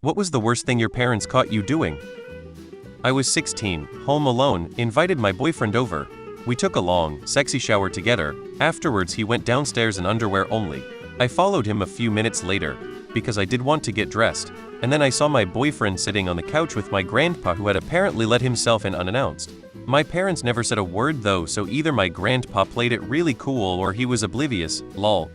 What was the worst thing your parents caught you doing? I was 16, home alone, invited my boyfriend over. We took a long, sexy shower together. Afterwards he went downstairs in underwear only. I followed him a few minutes later, because I did want to get dressed, and then I saw my boyfriend sitting on the couch with my grandpa who had apparently let himself in unannounced. My parents never said a word though, so either my grandpa played it really cool or he was oblivious, lol.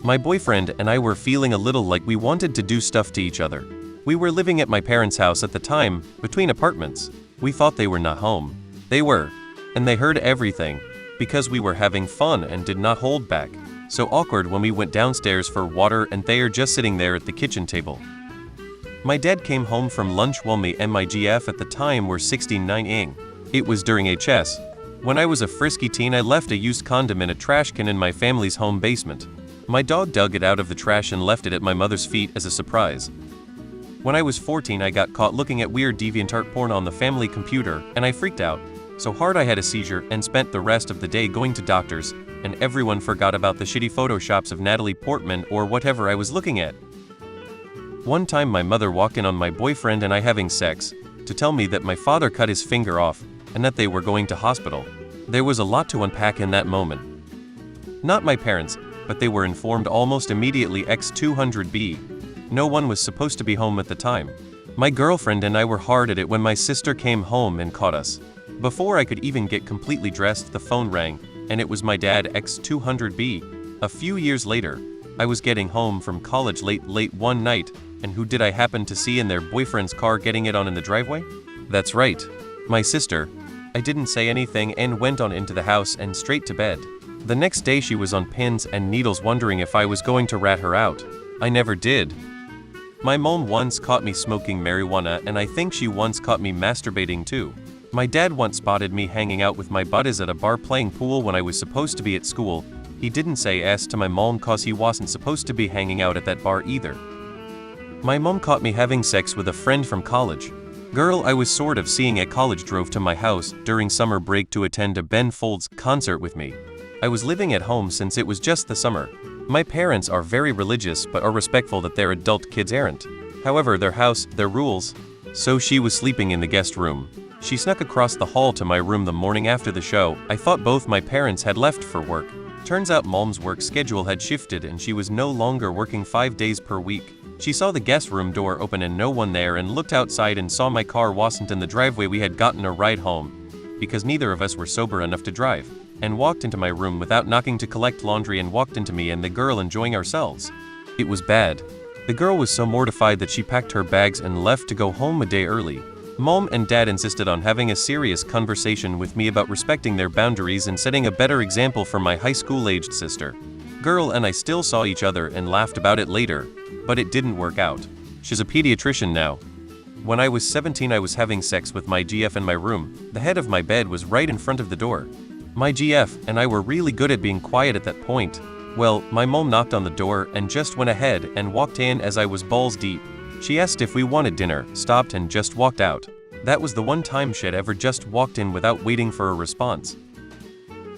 My boyfriend and I were feeling a little like we wanted to do stuff to each other. We were living at my parents' house at the time, between apartments. We thought they were not home. They were. And they heard everything, because we were having fun and did not hold back. So awkward when we went downstairs for water and they are just sitting there at the kitchen table. My dad came home from lunch while me and my GF at the time were 69ing. It was during HS. When I was a frisky teen I left a used condom in a trash can in my family's home basement. My dog dug it out of the trash and left it at my mother's feet as a surprise. When I was 14 I got caught looking at weird DeviantArt porn on the family computer, and I freaked out so hard I had a seizure and spent the rest of the day going to doctors, and everyone forgot about the shitty photoshops of Natalie Portman or whatever I was looking at. One time my mother walked in on my boyfriend and I having sex, to tell me that my father cut his finger off, and that they were going to hospital. There was a lot to unpack in that moment. Not my parents, but they were informed almost immediately X200B. No one was supposed to be home at the time. My girlfriend and I were hard at it when my sister came home and caught us. Before I could even get completely dressed the phone rang, and it was my dad X200B. A few years later, I was getting home from college late one night, and who did I happen to see in their boyfriend's car getting it on in the driveway? That's right, my sister. I didn't say anything and went on into the house and straight to bed. The next day she was on pins and needles wondering if I was going to rat her out. I never did. My mom once caught me smoking marijuana and I think she once caught me masturbating too. My dad once spotted me hanging out with my buddies at a bar playing pool when I was supposed to be at school. He didn't say S to my mom cause he wasn't supposed to be hanging out at that bar either. My mom caught me having sex with a friend from college. Girl I was sort of seeing at college drove to my house during summer break to attend a Ben Folds concert with me. I was living at home since it was just the summer. My parents are very religious but are respectful that their adult kids aren't. However, their house, their rules. So she was sleeping in the guest room. She snuck across the hall to my room the morning after the show. I thought both my parents had left for work. Turns out mom's work schedule had shifted and she was no longer working 5 days per week. She saw the guest room door open and no one there and looked outside and saw my car wasn't in the driveway. We had gotten a ride home, because neither of us were sober enough to drive, and walked into my room without knocking to collect laundry and walked into me and the girl enjoying ourselves. It was bad. The girl was so mortified that she packed her bags and left to go home a day early. Mom and dad insisted on having a serious conversation with me about respecting their boundaries and setting a better example for my high school-aged sister. Girl and I still saw each other and laughed about it later, but it didn't work out. She's a pediatrician now. When I was 17 I was having sex with my GF in my room. The head of my bed was right in front of the door. My GF and I were really good at being quiet at that point. Well, my mom knocked on the door and just went ahead and walked in as I was balls deep. She asked if we wanted dinner, stopped and just walked out. That was the one time she'd ever just walked in without waiting for a response.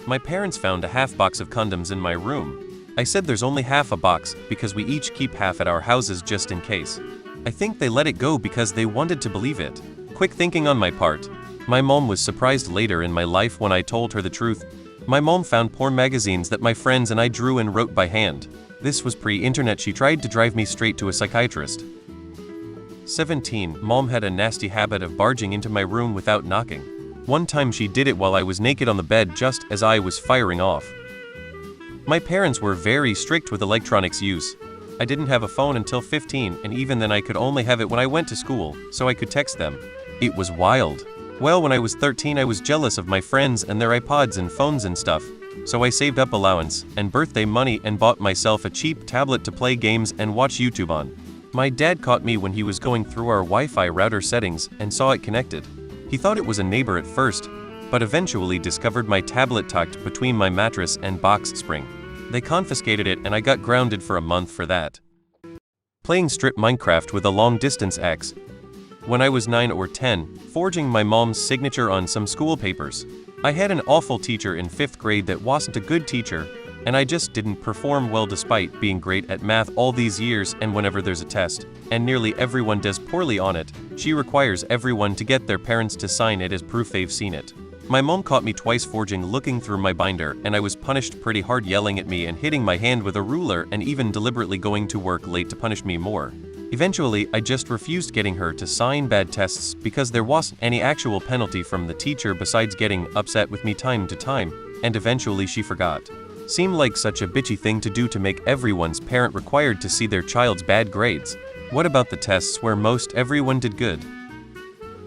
My parents found a half box of condoms in my room. I said there's only half a box because we each keep half at our houses just in case. I think they let it go because they wanted to believe it. Quick thinking on my part. My mom was surprised later in my life when I told her the truth. My mom found porn magazines that my friends and I drew and wrote by hand. This was pre-internet. She tried to drive me straight to a psychiatrist. 17. Mom had a nasty habit of barging into my room without knocking. One time she did it while I was naked on the bed just as I was firing off. My parents were very strict with electronics use. I didn't have a phone until 15, and even then I could only have it when I went to school, so I could text them. It was wild. Well, when I was 13 I was jealous of my friends and their iPods and phones and stuff, so I saved up allowance and birthday money and bought myself a cheap tablet to play games and watch YouTube on. My dad caught me when he was going through our Wi-Fi router settings and saw it connected. He thought it was a neighbor at first, but eventually discovered my tablet tucked between my mattress and box spring. They confiscated it and I got grounded for a month for that. Playing strip Minecraft with a long-distance ex. When I was 9 or 10, forging my mom's signature on some school papers. I had an awful teacher in 5th grade that wasn't a good teacher. And I just didn't perform well despite being great at math all these years, and whenever there's a test, and nearly everyone does poorly on it, she requires everyone to get their parents to sign it as proof they've seen it. My mom caught me twice forging looking through my binder, and I was punished pretty hard, yelling at me and hitting my hand with a ruler and even deliberately going to work late to punish me more. Eventually, I just refused getting her to sign bad tests because there wasn't any actual penalty from the teacher besides getting upset with me time to time, and eventually she forgot. Seemed like such a bitchy thing to do to make everyone's parent required to see their child's bad grades. What about the tests where most everyone did good?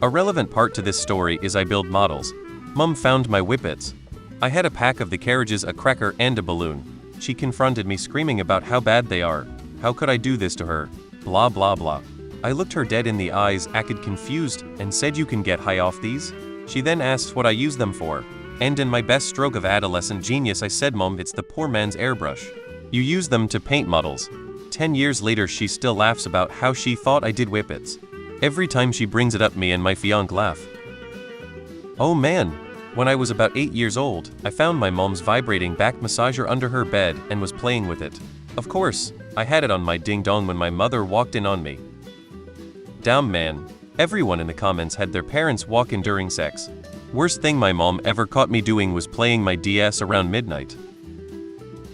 A relevant part to this story is I build models. Mum found my whippets. I had a pack of the carriages, a cracker, and a balloon. She confronted me screaming about how bad they are. How could I do this to her? Blah blah blah. I looked her dead in the eyes, acted confused, and said, "You can get high off these?" She then asked what I use them for. And in my best stroke of adolescent genius I said, "Mom, it's the poor man's airbrush. You use them to paint models." 10 years later she still laughs about how she thought I did whippets. Every time she brings it up, me and my fiancé laugh. Oh man! When I was about 8 years old, I found my mom's vibrating back massager under her bed and was playing with it. Of course, I had it on my ding-dong when my mother walked in on me. Damn man. Everyone in the comments had their parents walk in during sex. Worst thing my mom ever caught me doing was playing my DS around midnight.